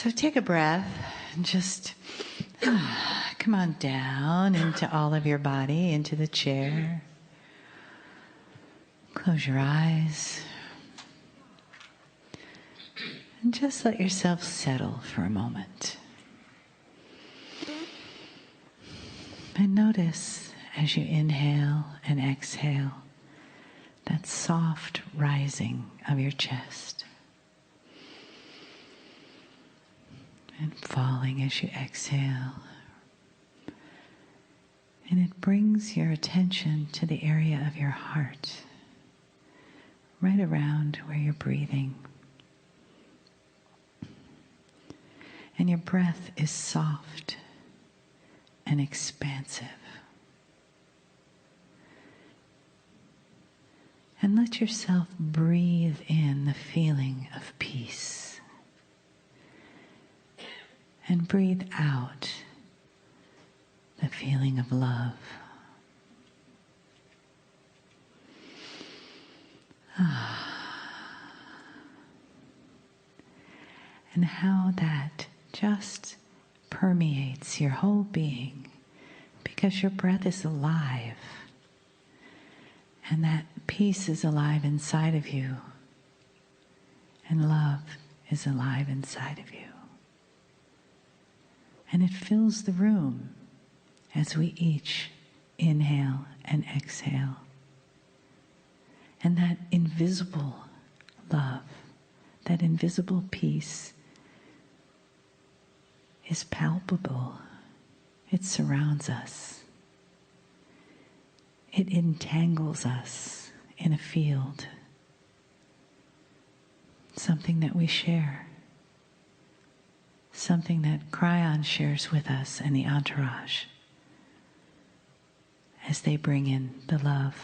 So take a breath and just come on down into all of your body, into the chair. Close your eyes. And just let yourself settle for a moment. And notice as you inhale and exhale that soft rising of your chest. And falling as you exhale. And it brings your attention to the area of your heart, right around where you're breathing. And your breath is soft and expansive. And let yourself breathe in the feeling of peace. And breathe out the feeling of love. And how that just permeates your whole being, because your breath is alive, and that peace is alive inside of you, and love is alive inside of you. And it fills the room as we each inhale and exhale. And that invisible love, that invisible peace is palpable. It surrounds us. It entangles us in a field, something that we share, something that Kryon shares with us and the entourage as they bring in the love.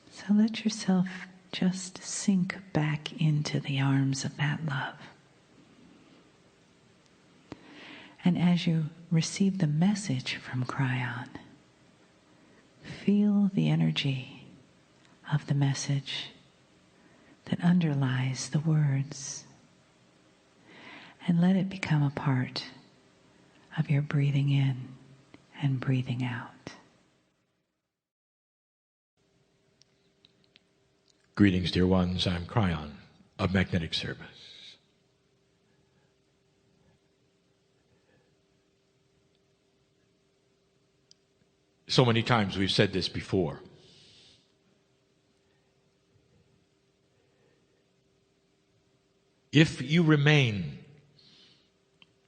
So let yourself just sink back into the arms of that love. And as you receive the message from Kryon, feel the energy of the message that underlies the words, and let it become a part of your breathing in and breathing out. Greetings, dear ones. I'm Kryon of Magnetic Service. So many times we've said this before. If you remain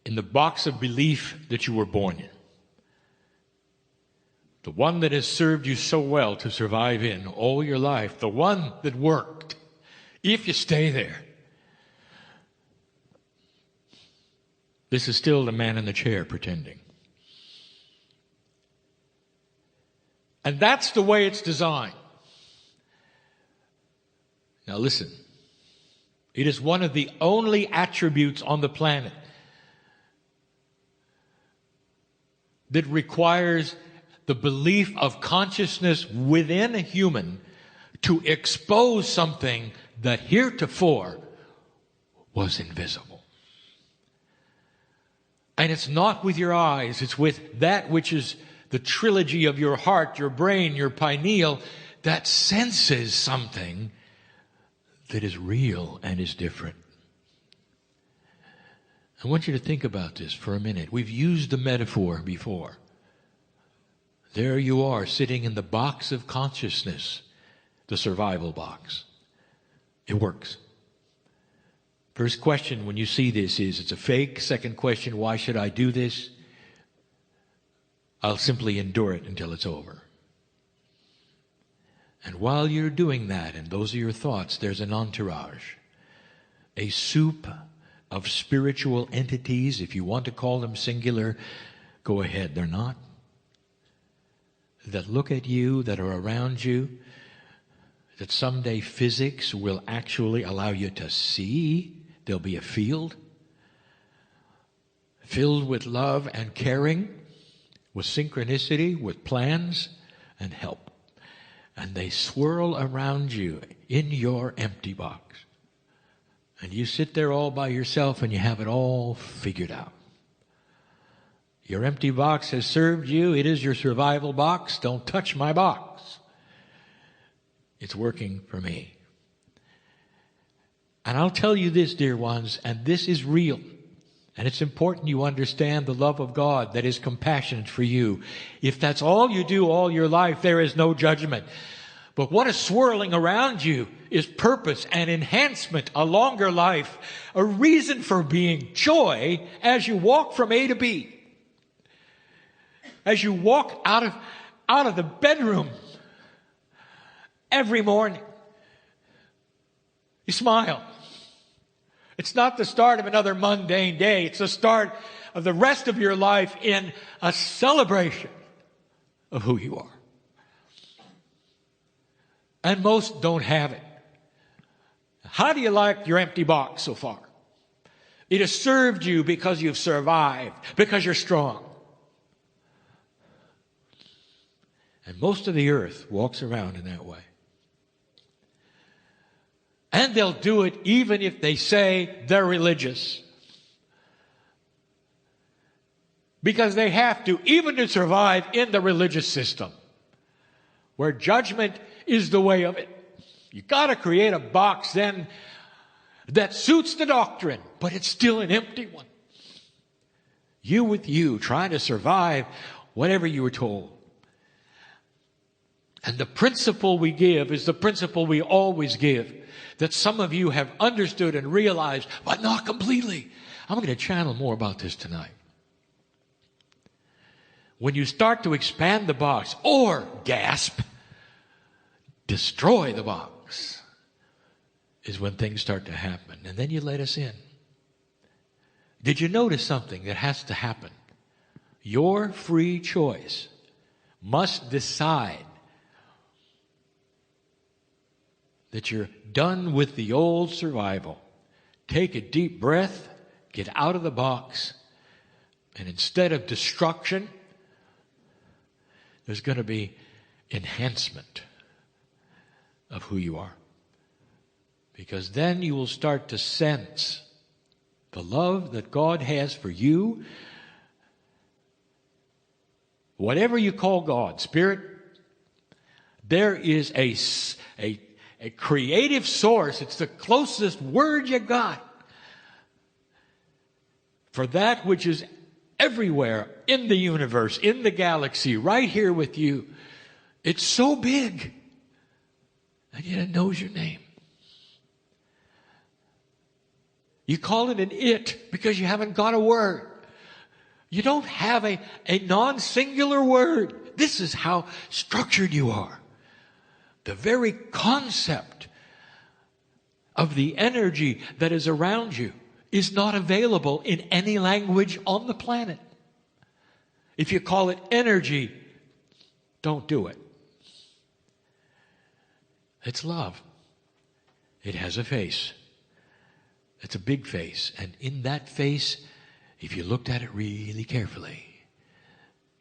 in the box of belief that you were born in, the one that has served you so well to survive in all your life, the one that worked, if you stay there, this is still the man in the chair pretending. And that's the way it's designed. Now listen, it is one of the only attributes on the planet that requires the belief of consciousness within a human to expose something that heretofore was invisible. And it's not with your eyes, it's with that which is the trilogy of your heart, your brain, your pineal, that senses something that is real and is different. I want you to think about this for a minute. We've used the metaphor before. There you are, sitting in the box of consciousness, the survival box. It works. First question when you see this is, it's a fake. Second question, why should I do this? I'll simply endure it until it's over. And while you're doing that, and those are your thoughts, there's an entourage, a soup of spiritual entities. If you want to call them singular, go ahead. They're not. That look at you, that are around you, that someday physics will actually allow you to see. There'll be a field filled with love and caring, with synchronicity, with plans and help. And they swirl around you in your empty box. And you sit there all by yourself and you have it all figured out. Your empty box has served you. It is your survival box. Don't touch my box. It's working for me. And I'll tell you this, dear ones, and this is real. And it's important you understand the love of God that is compassionate for you. If that's all you do all your life, there is no judgment. But what is swirling around you is purpose and enhancement, a longer life, a reason for being, joy as you walk from A to B. As you walk out of the bedroom every morning, you smile. It's not the start of another mundane day. It's the start of the rest of your life in a celebration of who you are. And most don't have it. How do you like your empty box so far? It has served you because you've survived, because you're strong. And most of the earth walks around in that way. And they'll do it even if they say they're religious. Because they have to, even to survive in the religious system, where judgment is the way of it. You got to create a box then that suits the doctrine, but it's still an empty one. You with you, trying to survive whatever you were told. And the principle we give is the principle we always give, that some of you have understood and realized, but not completely. I'm going to channel more about this tonight. When you start to expand the box, or gasp, destroy the box, is when things start to happen. And then you let us in. Did you notice something that has to happen? Your free choice must decide that you're done with the old survival. Take a deep breath, get out of the box, and instead of destruction, there's going to be enhancement of who you are. Because then you will start to sense the love that God has for you. Whatever you call God, Spirit, there is a creative source. It's the closest word you got for that which is everywhere in the universe, in the galaxy, right here with you. It's so big, and yet it knows your name. You call it an it because you haven't got a word. You don't have a non-singular word. This is how structured you are. The very concept of the energy that is around you is not available in any language on the planet. If you call it energy, don't do it. It's love. It has a face. It's a big face. And in that face, if you looked at it really carefully,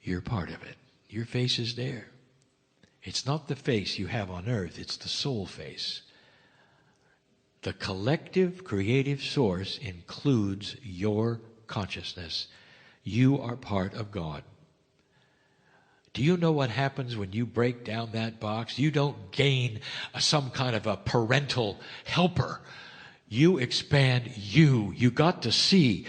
you're part of it. Your face is there. It's not the face you have on earth, it's the soul face. The collective creative source includes your consciousness. You are part of God. Do you know what happens when you break down that box? You don't gain some kind of a parental helper. You expand you. You get to see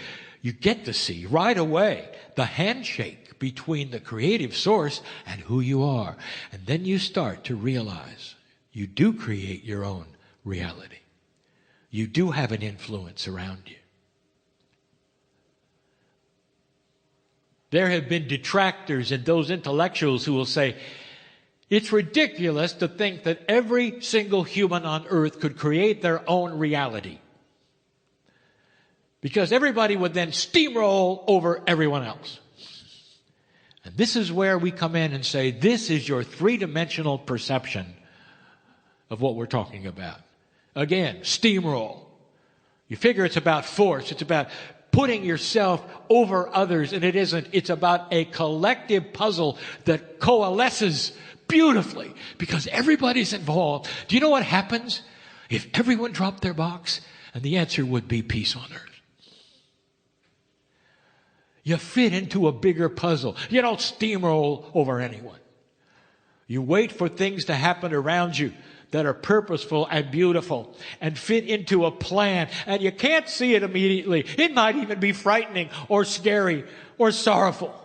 right away the handshake between the creative source and who you are. And then you start to realize you do create your own reality. You do have an influence around you. There have been detractors and those intellectuals who will say, it's ridiculous to think that every single human on earth could create their own reality. Because everybody would then steamroll over everyone else. And this is where we come in and say, this is your three-dimensional perception of what we're talking about. Again, steamroll. You figure it's about force. It's about putting yourself over others, and it isn't. It's about a collective puzzle that coalesces beautifully because everybody's involved. Do you know what happens if everyone dropped their box? And the answer would be peace on earth. You fit into a bigger puzzle. You don't steamroll over anyone. You wait for things to happen around you that are purposeful and beautiful and fit into a plan. And you can't see it immediately. It might even be frightening or scary or sorrowful.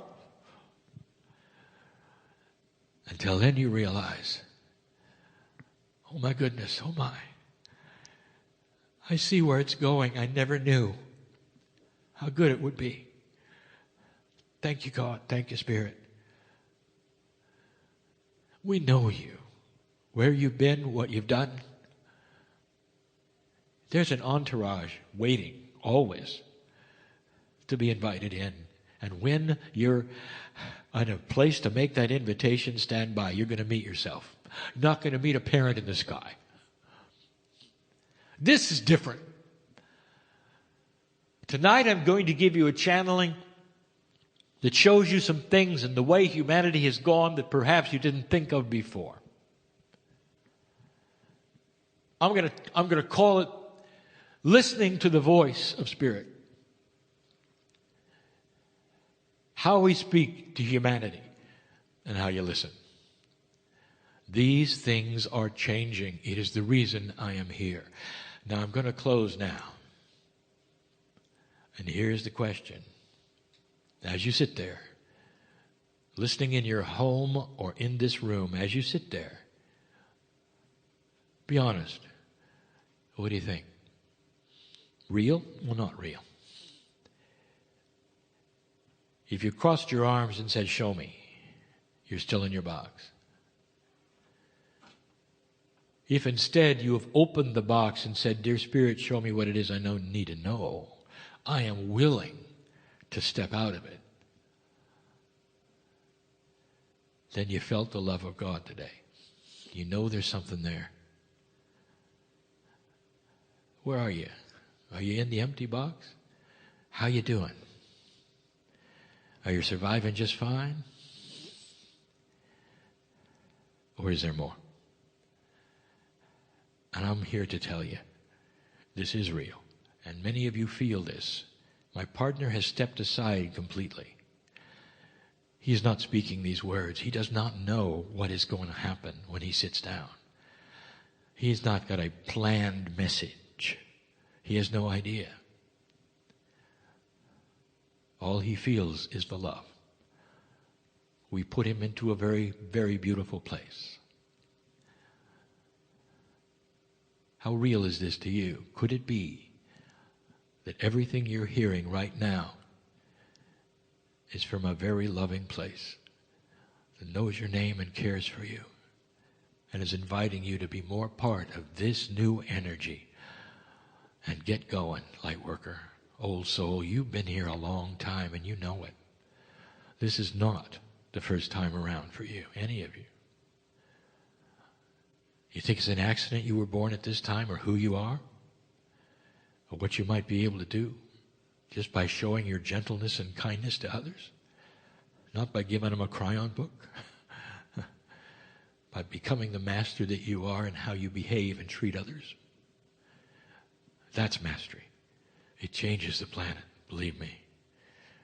Until then you realize, oh my goodness, oh my. I see where it's going. I never knew how good it would be. Thank you, God. Thank you, Spirit. We know you, where you've been, what you've done. There's an entourage waiting always to be invited in. And when you're in a place to make that invitation, stand by. You're going to meet yourself. You're not going to meet a parent in the sky. This is different. Tonight I'm going to give you a channeling that shows you some things in the way humanity has gone that perhaps you didn't think of before. I'm going to call it listening to the voice of Spirit. How we speak to humanity and how you listen. These things are changing. It is the reason I am here. Now I'm going to close now. And here's the question. As you sit there, listening in your home or in this room, as you sit there, be honest. What do you think? Real? Well, not real. If you crossed your arms and said, show me, you're still in your box. If instead you have opened the box and said, dear Spirit, show me what it is I need to know, I am willing to step out of it, then you felt the love of God today. You know there's something there. Where are you? Are you in the empty box? How you doing? Are you surviving just fine? Or is there more? And I'm here to tell you, this is real. And many of you feel this. My partner has stepped aside completely. He is not speaking these words. He does not know what is going to happen when he sits down. He's not got a planned message. He has no idea. All he feels is the love. We put him into a very, very beautiful place. How real is this to you? Could it be that everything you're hearing right now is from a very loving place that knows your name and cares for you and is inviting you to be more part of this new energy and get going, light worker, old soul? You've been here a long time and you know it. This is not the first time around for you, any of you. You think it's an accident you were born at this time or who you are or what you might be able to do just by showing your gentleness and kindness to others? Not by giving them a Kryon book. By becoming the master that you are and how you behave and treat others. That's mastery. It changes the planet, believe me.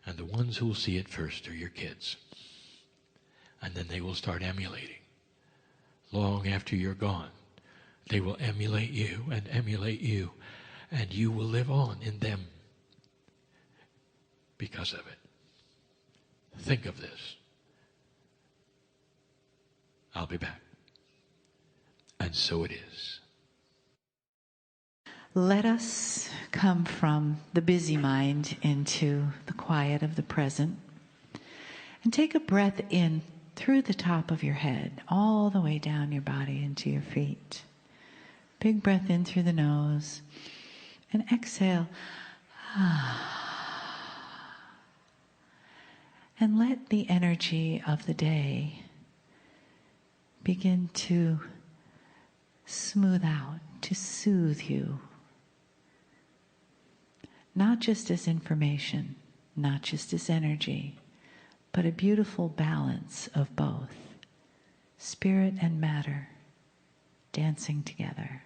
And the ones who will see it first are your kids. And then they will start emulating. Long after you're gone, they will emulate you, and you will live on in them because of it. Think of this. I'll be back. And so it is. Let us come from the busy mind into the quiet of the present and take a breath in through the top of your head, all the way down your body into your feet. Big breath in through the nose and exhale. And let the energy of the day begin to smooth out, to soothe you. Not just as information, not just as energy, but a beautiful balance of both. spirit and matter dancing together.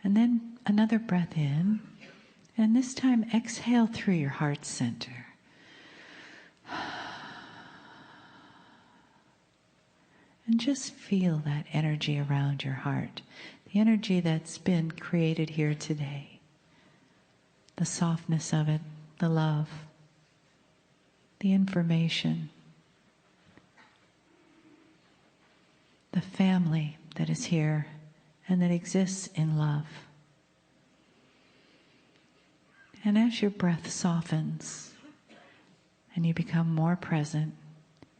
And then another breath in, and this time exhale through your heart center. And just feel that energy around your heart, the energy that's been created here today. The softness of it, the love, the information, the family that is here and that exists in love. And as your breath softens and you become more present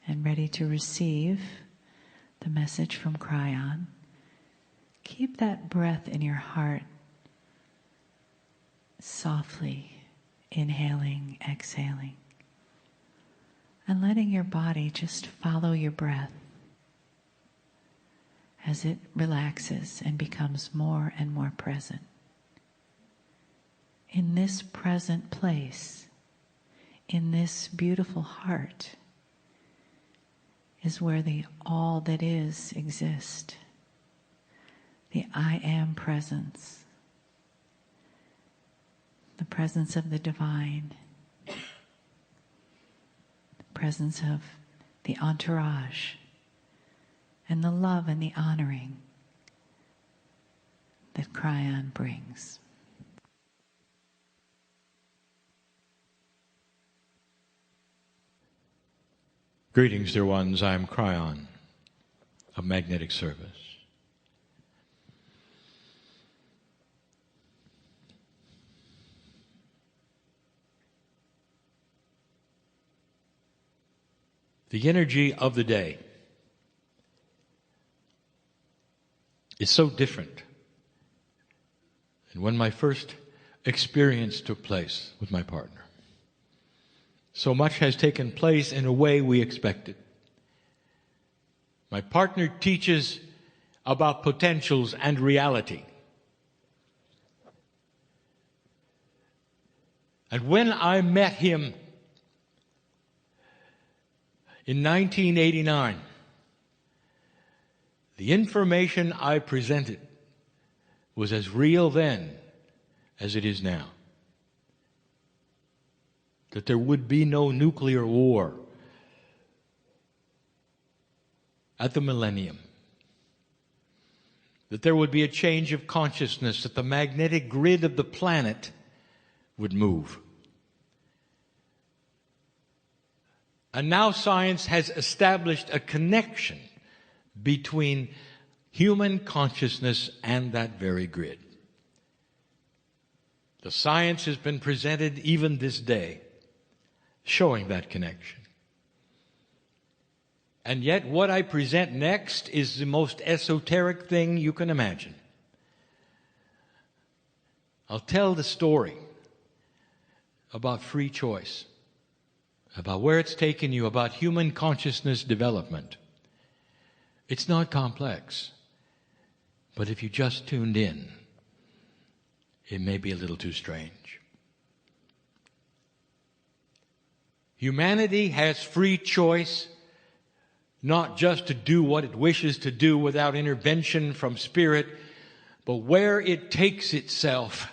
and ready to receive the message from Kryon, keep that breath in your heart, softly inhaling, exhaling, and letting your body just follow your breath as it relaxes and becomes more and more present. In this present place, in this beautiful heart, is where the all that is exists. The I am presence. The presence of the divine. The presence of the entourage. And the love and the honoring that Kryon brings. Greetings, dear ones. I am Kryon of Magnetic Service. The energy of the day is so different than when my first experience took place with my partner. So much has taken place in a way we expected. My partner teaches about potentials and reality. And when I met him in 1989, the information I presented was as real then as it is now. That there would be no nuclear war at the millennium. That there would be a change of consciousness, that the magnetic grid of the planet would move. And now science has established a connection between human consciousness and that very grid. The science has been presented even this day, showing that connection. And yet what I present next is the most esoteric thing you can imagine. I'll tell the story about free choice, about where it's taken you, about human consciousness development. It's not complex, but if you just tuned in, it may be a little too strange. Humanity has free choice, not just to do what it wishes to do without intervention from spirit, but where it takes itself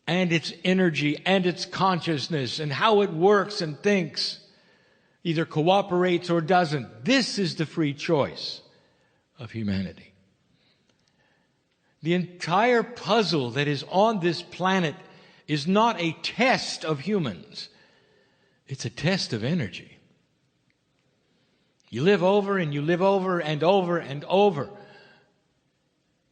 and its energy and its consciousness and how it works and thinks, either cooperates or doesn't. This is the free choice of humanity. The entire puzzle that is on this planet is not a test of humans. It's a test of energy. You live over and you live over and over and over.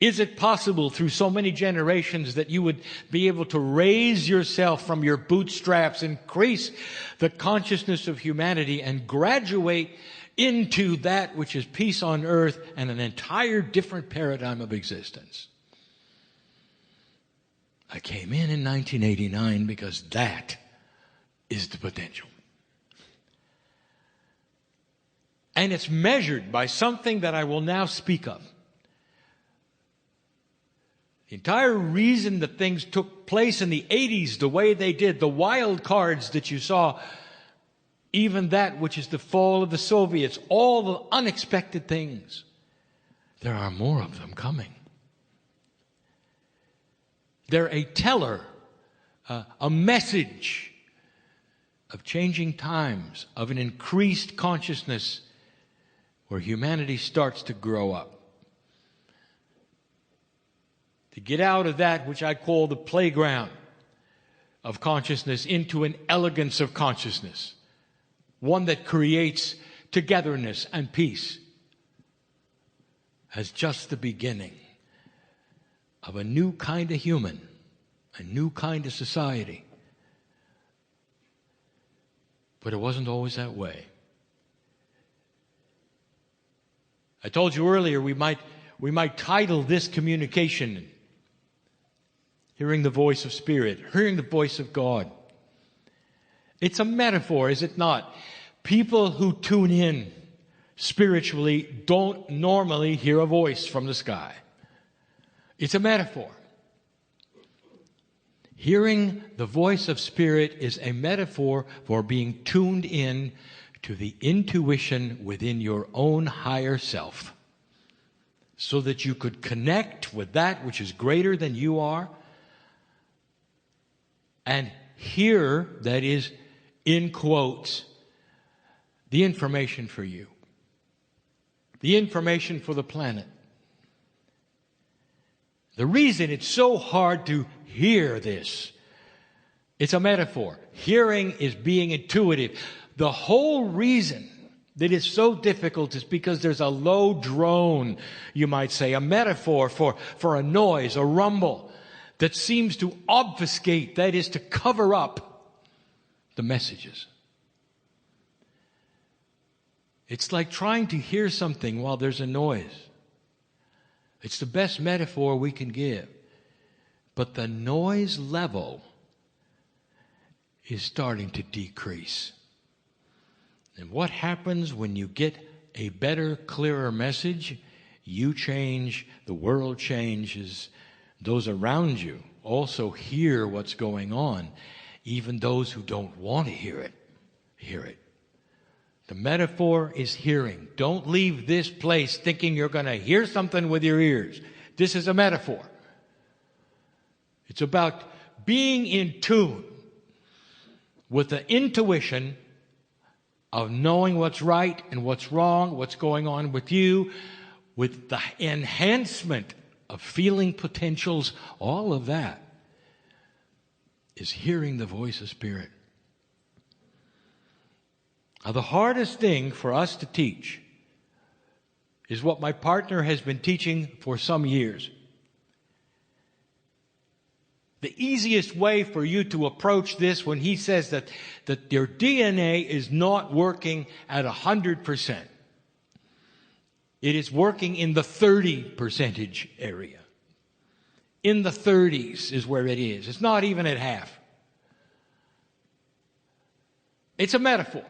Is it possible through so many generations that you would be able to raise yourself from your bootstraps, increase the consciousness of humanity, and graduate into that which is peace on earth and an entire different paradigm of existence? I came in 1989 because that is the potential. And it's measured by something that I will now speak of. The entire reason that things took place in the 80s the way they did, the wild cards that you saw, even that which is the fall of the Soviets, all the unexpected things. There are more of them coming. They're a teller, a message of changing times, of an increased consciousness where humanity starts to grow up. To get out of that which I call the playground of consciousness into an elegance of consciousness, one that creates togetherness and peace, as just the beginning of a new kind of human, a new kind of society. But it wasn't always that way. I told you earlier we might title this communication Hearing the Voice of Spirit, Hearing the Voice of God. It's a metaphor, is it not? People who tune in spiritually don't normally hear a voice from the sky. It's a metaphor. Hearing the voice of Spirit is a metaphor for being tuned in to the intuition within your own higher self, so that you could connect with that which is greater than you are and hear, that is, in quotes, the information for you, the information for the planet. The reason it's so hard to hear this, it's a metaphor. Hearing is being intuitive. The whole reason that it's so difficult is because there's a low drone, you might say, a metaphor for a noise, a rumble that seems to obfuscate, that is, to cover up the messages. It's like trying to hear something while there's a noise. It's the best metaphor we can give. But the noise level is starting to decrease. And what happens when you get a better, clearer message? You change, the world changes. Those around you also hear what's going on. Even those who don't want to hear it, hear it. The metaphor is hearing. Don't leave this place thinking you're going to hear something with your ears. This is a metaphor. It's about being in tune with the intuition of knowing what's right and what's wrong, what's going on with you, with the enhancement of feeling potentials. All of that is hearing the voice of Spirit. Now, the hardest thing for us to teach is what my partner has been teaching for some years. The easiest way for you to approach this when he says that your DNA is not working at 100%. It is working in the 30% area. In the 30s is where it is. It's not even at half. It's a metaphor.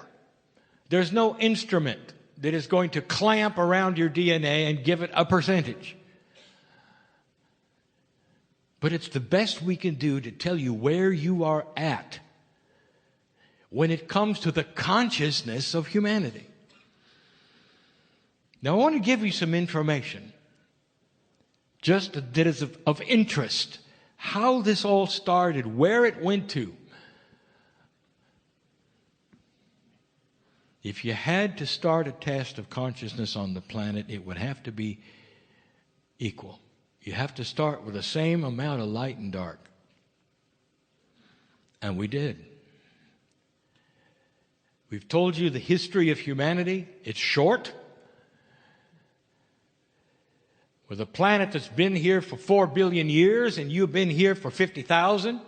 There's no instrument that is going to clamp around your DNA and give it a percentage. But it's the best we can do to tell you where you are at when it comes to the consciousness of humanity. Now, I want to give you some information, just that is of interest, how this all started, where it went to. If you had to start a test of consciousness on the planet, it would have to be equal. You have to start with the same amount of light and dark. And we did. We've told you the history of humanity. It's short. With a planet that's been here for 4 billion years and you've been here for 50,000,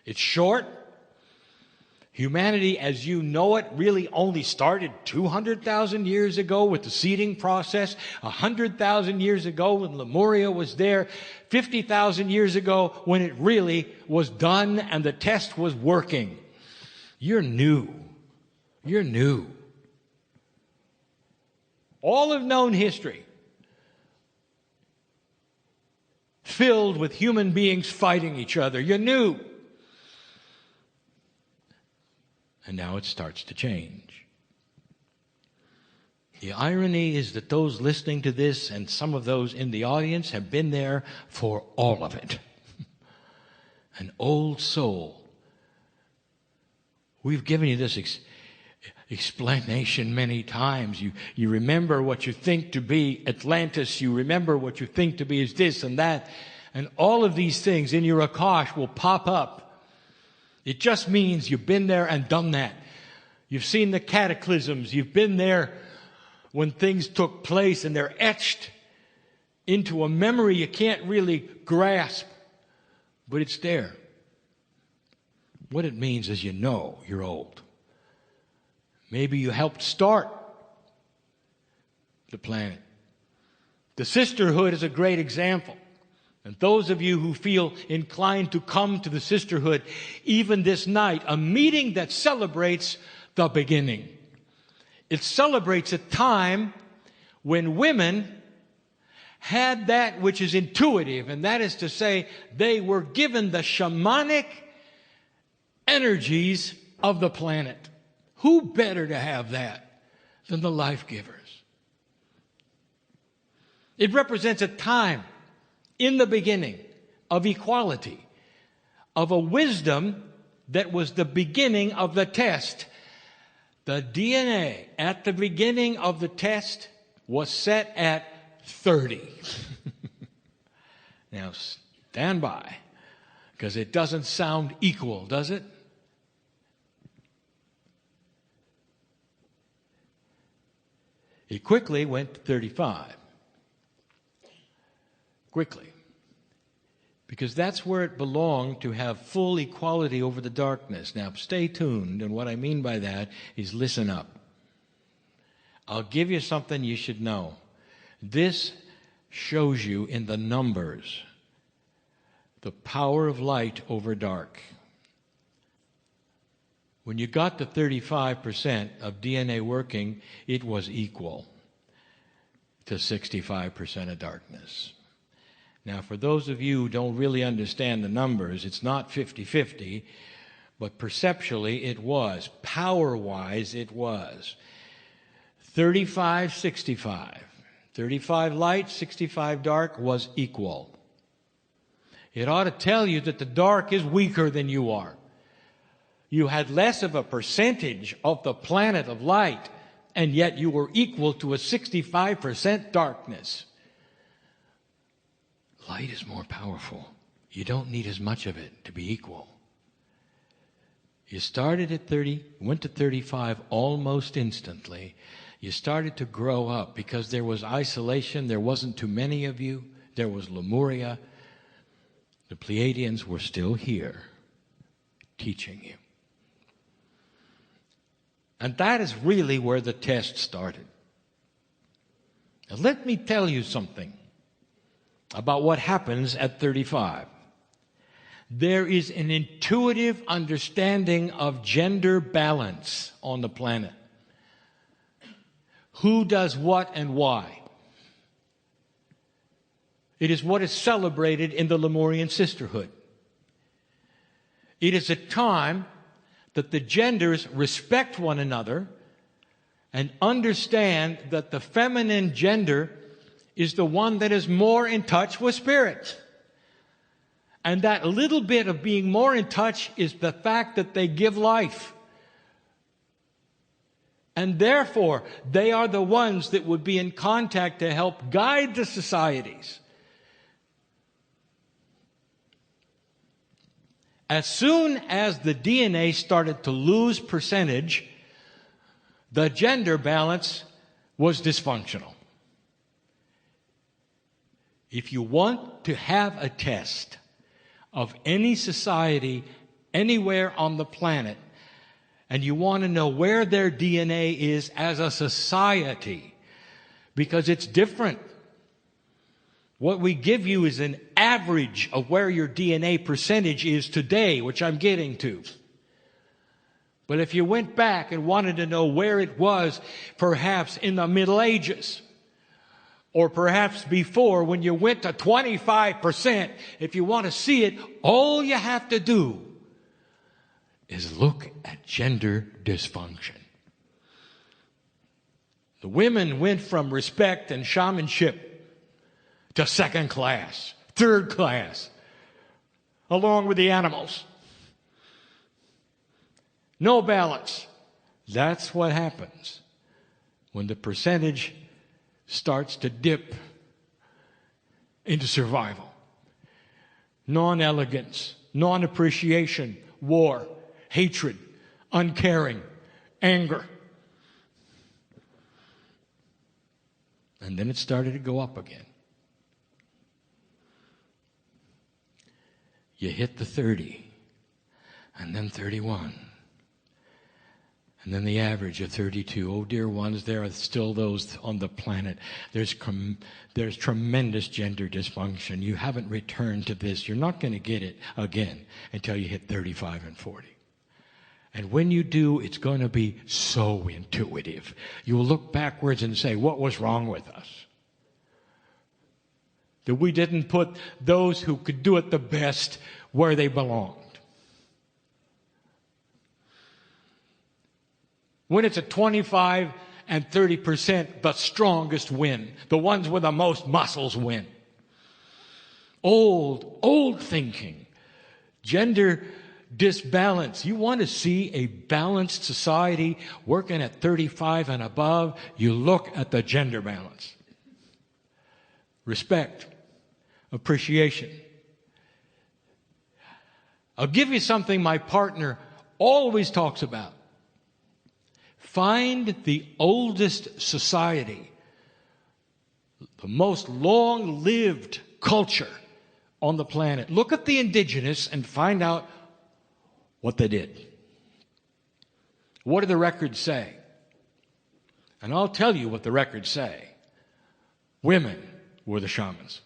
it's short. Humanity, as you know it, really only started 200,000 years ago with the seeding process, 100,000 years ago when Lemuria was there, 50,000 years ago when it really was done and the test was working. You're new. You're new. All of known history filled with human beings fighting each other. You're new. And now it starts to change. The irony is that those listening to this and some of those in the audience have been there for all of it. An old soul. We've given you this explanation many times. You remember what you think to be Atlantis. You remember what you think to be is this and that. And all of these things in your Akash will pop up. It just means you've been there and done that. You've seen the cataclysms. You've been there when things took place, and they're etched into a memory you can't really grasp. But it's there. What it means is you know you're old. Maybe you helped start the planet. The sisterhood is a great example. And those of you who feel inclined to come to the sisterhood, even this night, a meeting that celebrates the beginning. It celebrates a time when women had that which is intuitive, and that is to say, they were given the shamanic energies of the planet. Who better to have that than the life givers? It represents a time in the beginning of equality, of a wisdom that was the beginning of the test. The DNA at the beginning of the test was set at 30. Now stand by, because it doesn't sound equal, does it? It quickly went to 35. Quickly. Because that's where it belonged, to have full equality over the darkness. Now stay tuned, and what I mean by that is listen up. I'll give you something you should know. This shows you in the numbers the power of light over dark. When you got to 35% of DNA working, it was equal to 65% of darkness. Now, for those of you who don't really understand the numbers, it's not 50-50, but perceptually it was. Power-wise, it was. 35-65. 35 light, 65 dark was equal. It ought to tell you that the dark is weaker than you are. You had less of a percentage of the planet of light, and yet you were equal to a 65% darkness. Light is more powerful. You don't need as much of it to be equal. You started at 30, went to 35 almost instantly. You started to grow up because there was isolation. There wasn't too many of you. There was Lemuria. The Pleiadians were still here teaching you. And that is really where the test started. Now let me tell you something about what happens at 35. There is an intuitive understanding of gender balance on the planet. Who does what and why? It is what is celebrated in the Lemurian sisterhood. It is a time that the genders respect one another and understand that the feminine gender is the one that is more in touch with spirit. And that little bit of being more in touch is the fact that they give life. And therefore, they are the ones that would be in contact to help guide the societies. As soon as the DNA started to lose percentage, the gender balance was dysfunctional. If you want to have a test of any society anywhere on the planet, and you want to know where their DNA is as a society, because it's different. What we give you is an average of where your DNA percentage is today, which I'm getting to. But if you went back and wanted to know where it was, perhaps in the Middle Ages, or perhaps before, when you went to 25%, if you want to see it, all you have to do is look at gender dysfunction. The women went from respect and shamanship to second class, third class, along with the animals. No balance. That's what happens when the percentage starts to dip into survival. Non-elegance, non-appreciation, war, hatred, uncaring, anger. And then it started to go up again. You hit the 30, and then 31. And then the average of 32. Oh, dear ones, there are still those on the planet. There's tremendous gender dysfunction. You haven't returned to this. You're not going to get it again until you hit 35 and 40. And when you do, it's going to be so intuitive. You will look backwards and say, what was wrong with us? That we didn't put those who could do it the best where they belonged. When it's a 25 and 30%, the strongest win. The ones with the most muscles win. Old thinking. Gender disbalance. You want to see a balanced society working at 35 and above, you look at the gender balance. Respect. Appreciation. I'll give you something my partner always talks about. Find the oldest society, the most long-lived culture on the planet. Look at the indigenous and find out what they did. What do the records say? And I'll tell you what the records say. Women were the shamans.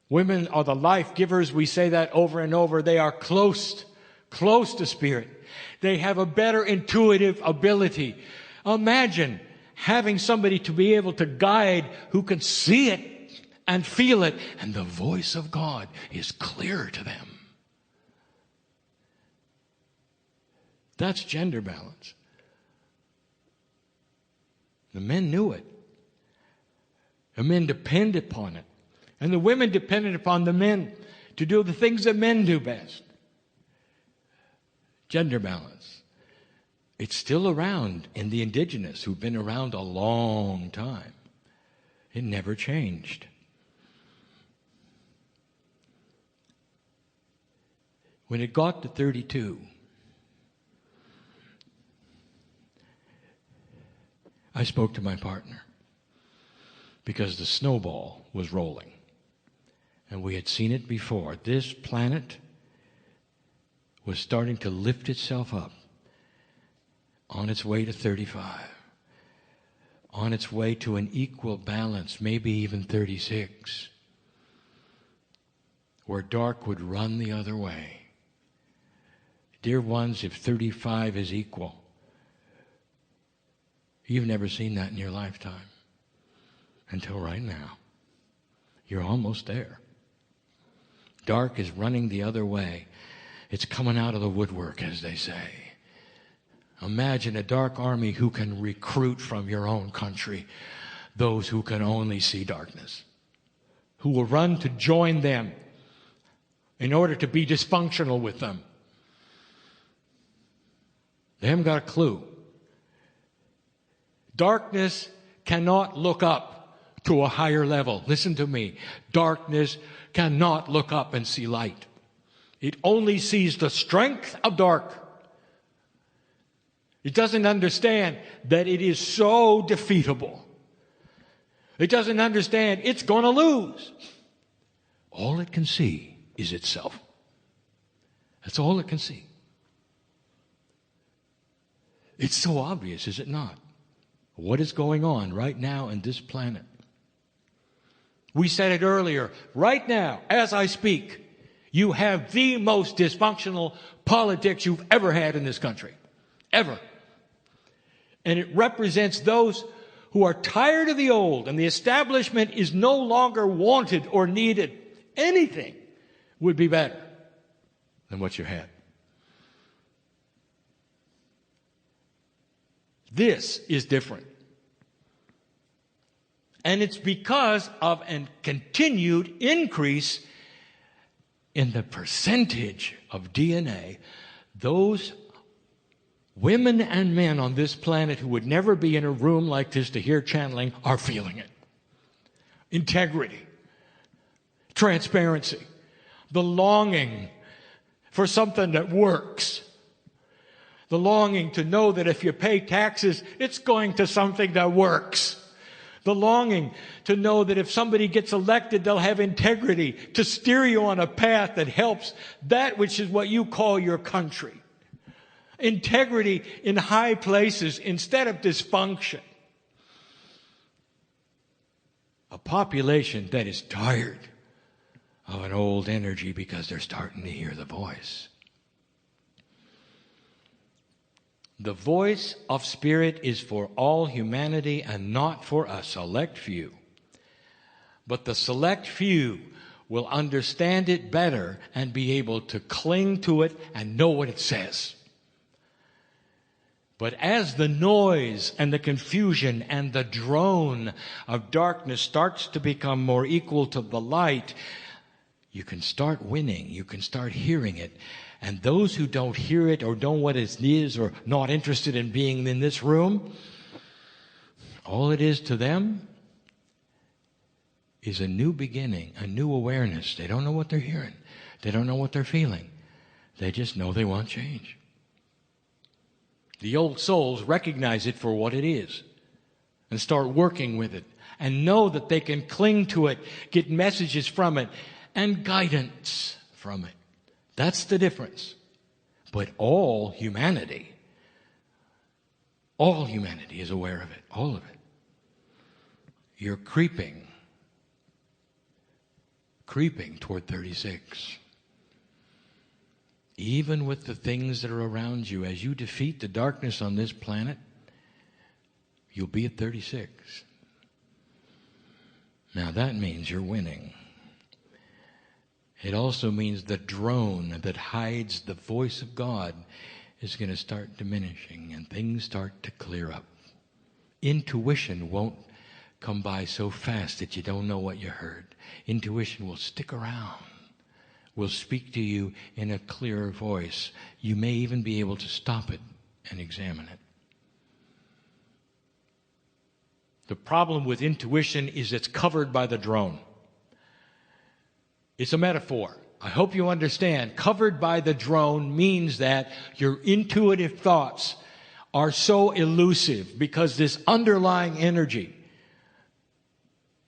Women are the life givers. We say that over and over. They are close to spirit. They have a better intuitive ability. Imagine having somebody to be able to guide who can see it and feel it, and the voice of God is clear to them. That's gender balance. The men knew it. The men depended upon it. And the women depended upon the men to do the things that men do best. Gender balance. It's still around in the indigenous who've been around a long time. It never changed. When it got to 32, I spoke to my partner because the snowball was rolling. And we had seen it before. This planet was starting to lift itself up on its way to 35, on its way to an equal balance, maybe even 36, where dark would run the other way. Dear ones, if 35 is equal, you've never seen that in your lifetime until right now. You're almost there. Dark is running the other way. It's coming out of the woodwork, as they say. Imagine a dark army who can recruit from your own country those who can only see darkness, who will run to join them in order to be dysfunctional with them. They haven't got a clue. Darkness cannot look up to a higher level. Listen to me. Darkness cannot look up and see light. It only sees the strength of dark. It doesn't understand that it is so defeatable. It doesn't understand it's going to lose. All it can see is itself. That's all it can see. It's so obvious, is it not? What is going on right now in this planet? We said it earlier. Right now, as I speak, you have the most dysfunctional politics you've ever had in this country. Ever. And it represents those who are tired of the old, and the establishment is no longer wanted or needed. Anything would be better than what you had. This is different. And it's because of a continued increase in the percentage of DNA. Those women and men on this planet who would never be in a room like this to hear channeling are feeling it. Integrity, transparency, the longing for something that works. The longing to know that if you pay taxes, it's going to something that works. The longing to know that if somebody gets elected, they'll have integrity to steer you on a path that helps that which is what you call your country. Integrity in high places instead of dysfunction. A population that is tired of an old energy because they're starting to hear the voice. The voice of Spirit is for all humanity and not for a select few. But the select few will understand it better and be able to cling to it and know what it says. But as the noise and the confusion and the drone of darkness starts to become more equal to the light, you can start winning. You can start hearing it. And those who don't hear it or know what it is or not interested in being in this room, all it is to them is a new beginning, a new awareness. They don't know what they're hearing. They don't know what they're feeling. They just know they want change. The old souls recognize it for what it is and start working with it and know that they can cling to it, get messages from it, and guidance from it. That's the difference. But all humanity is aware of it, all of it. You're creeping toward 36. Even with the things that are around you, as you defeat the darkness on this planet, you'll be at 36. Now that means you're winning. It also means the drone that hides the voice of God is going to start diminishing and things start to clear up. Intuition won't come by so fast that you don't know what you heard. Intuition will stick around, will speak to you in a clearer voice. You may even be able to stop it and examine it. The problem with intuition is it's covered by the drone. It's a metaphor. I hope you understand. Covered by the drone means that your intuitive thoughts are so elusive because this underlying energy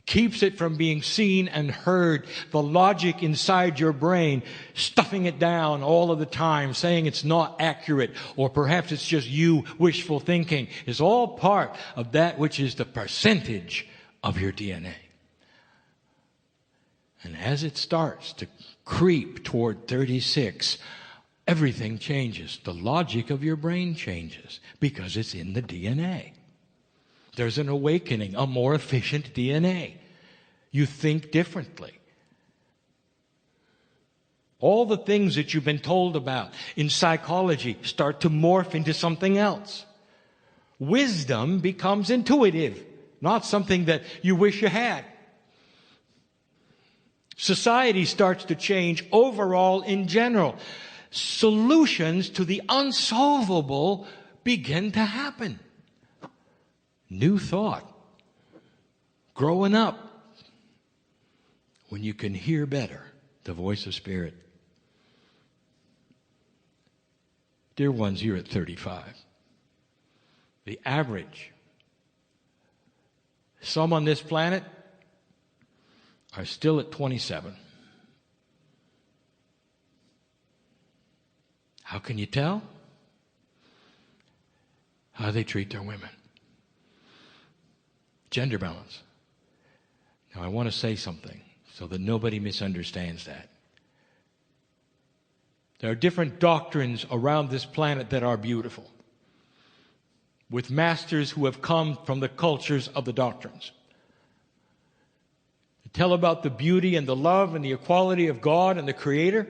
keeps it from being seen and heard. The logic inside your brain, stuffing it down all of the time, saying it's not accurate, or perhaps it's just you wishful thinking, is all part of that which is the percentage of your DNA. And as it starts to creep toward 36, everything changes. The logic of your brain changes because it's in the DNA. There's an awakening, a more efficient DNA. You think differently. All the things that you've been told about in psychology start to morph into something else. Wisdom becomes intuitive, not something that you wish you had. Society starts to change overall in general. Solutions to the unsolvable begin to happen. New thought. Growing up. When you can hear better the voice of Spirit. Dear ones, you're at 35. The average. Some on this planet are still at 27. How can you tell? How they treat their women. Gender balance. Now I want to say something so that nobody misunderstands that. There are different doctrines around this planet that are beautiful, with masters who have come from the cultures of the doctrines. Tell about the beauty and the love and the equality of God and the Creator.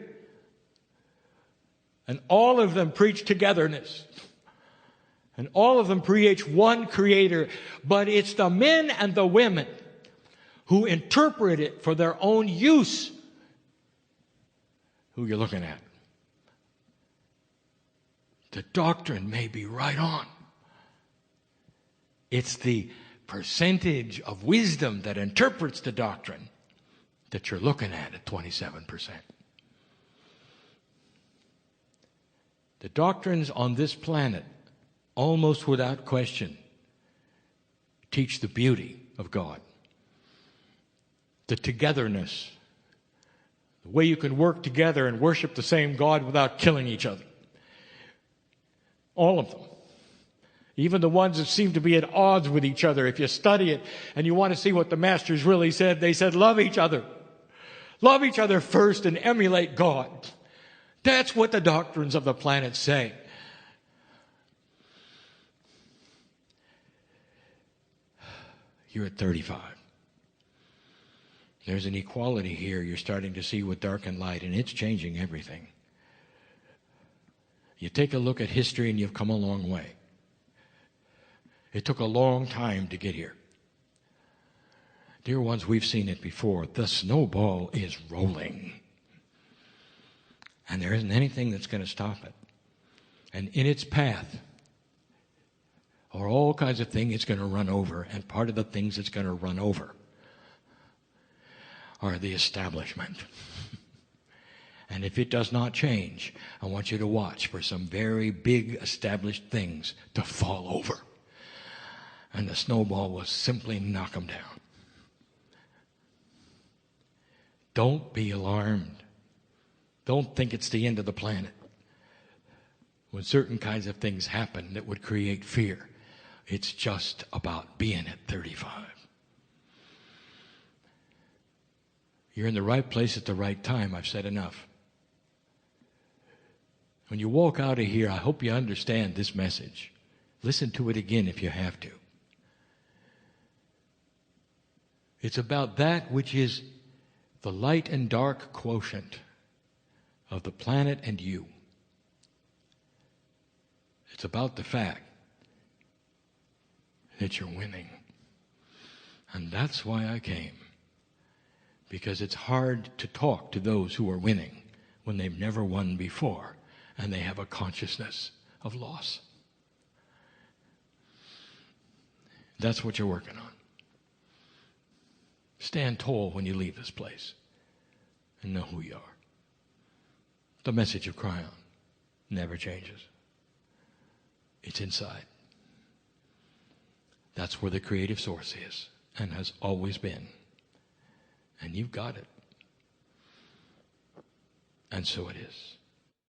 And all of them preach togetherness. And all of them preach one creator, but it's the men and the women who interpret it for their own use who you're looking at. The doctrine may be right on. It's the percentage of wisdom that interprets the doctrine that you're looking at 27%. The doctrines on this planet, almost without question, teach the beauty of God, the togetherness, the way you can work together and worship the same God without killing each other. All of them. Even the ones that seem to be at odds with each other. If you study it and you want to see what the masters really said, they said, love each other. Love each other first and emulate God. That's what the doctrines of the planet say. You're at 35. There's an equality here you're starting to see with dark and light, and it's changing everything. You take a look at history and you've come a long way. It took a long time to get here. Dear ones, we've seen it before. The snowball is rolling. And there isn't anything that's going to stop it. And in its path are all kinds of things it's going to run over. And part of the things it's going to run over are the establishment. And if it does not change, I want you to watch for some very big established things to fall over. And the snowball will simply knock them down. Don't be alarmed. Don't think it's the end of the planet. When certain kinds of things happen that would create fear, it's just about being at 35. You're in the right place at the right time. I've said enough. When you walk out of here, I hope you understand this message. Listen to it again if you have to. It's about that which is the light and dark quotient of the planet and you. It's about the fact that you're winning. And that's why I came. Because it's hard to talk to those who are winning when they've never won before and they have a consciousness of loss. That's what you're working on. Stand tall when you leave this place and know who you are. The message of Kryon never changes. It's inside. That's where the creative source is and has always been. And you've got it. And so it is.